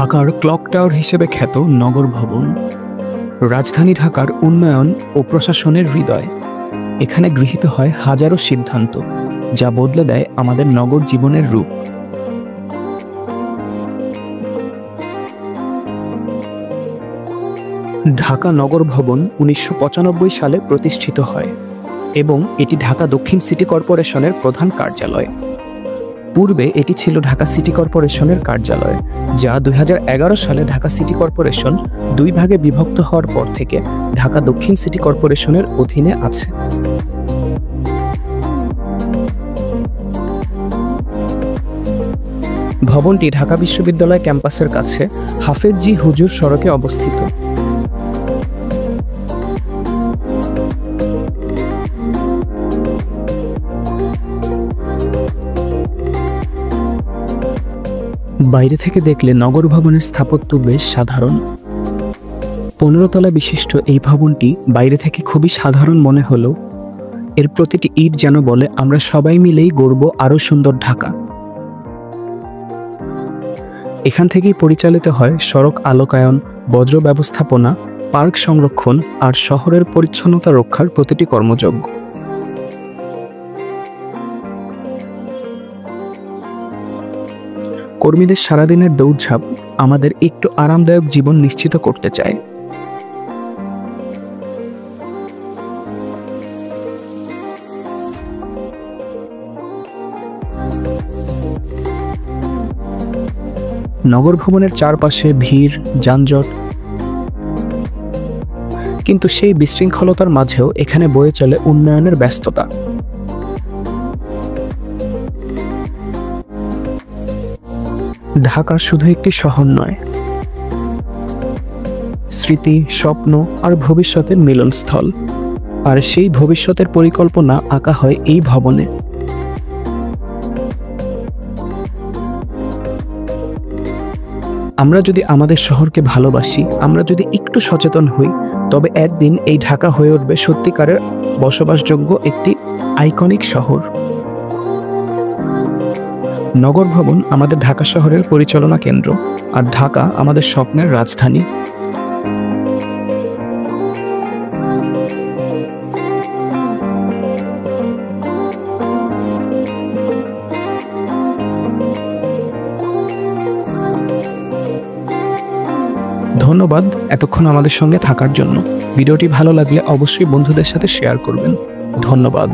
ঢাকার clock tower হিসেবে খ্যাত নগর ভবন রাজধানী ঢাকার উন্নয়ন ও প্রশাসনের হৃদয়। এখানে গৃহীত হয় হাজারো সিদ্ধান্ত যা বদলে দেয় আমাদের নগর জীবনের রূপ। ঢাকা নগর ভবন ১৯৯৫ সালে প্রতিষ্ঠিত হয় এবং এটি ঢাকা দক্ষিণ সিটি কর্পোরেশনের প্রধান কার্যালয়। পূর্বে এটি ছিল ঢাকা সিটি কর্পোরেশনের কার্যালয়, যা ২০১১ সালে ঢাকা সিটি কর্পোরেশন দুই ভাগে বিভক্ত হওয়ার পর থেকে ঢাকা দক্ষিণ সিটি কর্পোরেশনের অধীনে আছে। ভবনটি ঢাকা বিশ্ববিদ্যালয় ক্যাম্পাসের কাছে হাফেজ জি হুজুর সড়কে অবস্থিত। বাইরে থেকে দেখলে নগর ভবনের স্থাপত্য বেশ সাধারণ। ১৫ তলা বিশিষ্ট এই ভবনটি বাইরে থেকে খুবই সাধারণ মনে হলেও এর প্রতিটি ইট যেন বলে আমরা সবাই মিলেই গড়ব আরও সুন্দর ঢাকা। এখান থেকেই পরিচালিত হয় সড়ক আলোকায়ন, বজ্র ব্যবস্থাপনা, পার্ক সংরক্ষণ আর শহরের পরিচ্ছন্নতা রক্ষার প্রতিটি কর্মযজ্ঞ। কর্মীদের সারাদিনের দৌড়ঝাঁপ আমাদের একটু আরামদায়ক জীবন নিশ্চিত করতে চায়। নগর ভবনের চারপাশে ভিড়, যানজট, কিন্তু সেই বিশৃঙ্খলতার মাঝেও এখানে বয়ে চলে উন্নয়নের ব্যস্ততা। ঢাকা শুধু একটি শহর নয়, স্মৃতি, স্বপ্ন আর ভবিষ্যতের মিলনস্থল। আর সেই ভবিষ্যতের পরিকল্পনা আঁকা হয় এই ভবনে। আমরা যদি আমাদের শহরকে ভালোবাসি, আমরা যদি একটু সচেতন হই, তবে একদিন এই ঢাকা হয়ে উঠবে সত্যিকারের বসবাসযোগ্য একটি আইকনিক শহর। নগর ভবন আমাদের ঢাকা শহরের পরিচালনা কেন্দ্র, আর ঢাকা আমাদের স্বপ্নের রাজধানী। ধন্যবাদ এতক্ষণ আমাদের সঙ্গে থাকার জন্য। ভিডিওটি ভালো লাগলে অবশ্যই বন্ধুদের সাথে শেয়ার করবেন। ধন্যবাদ।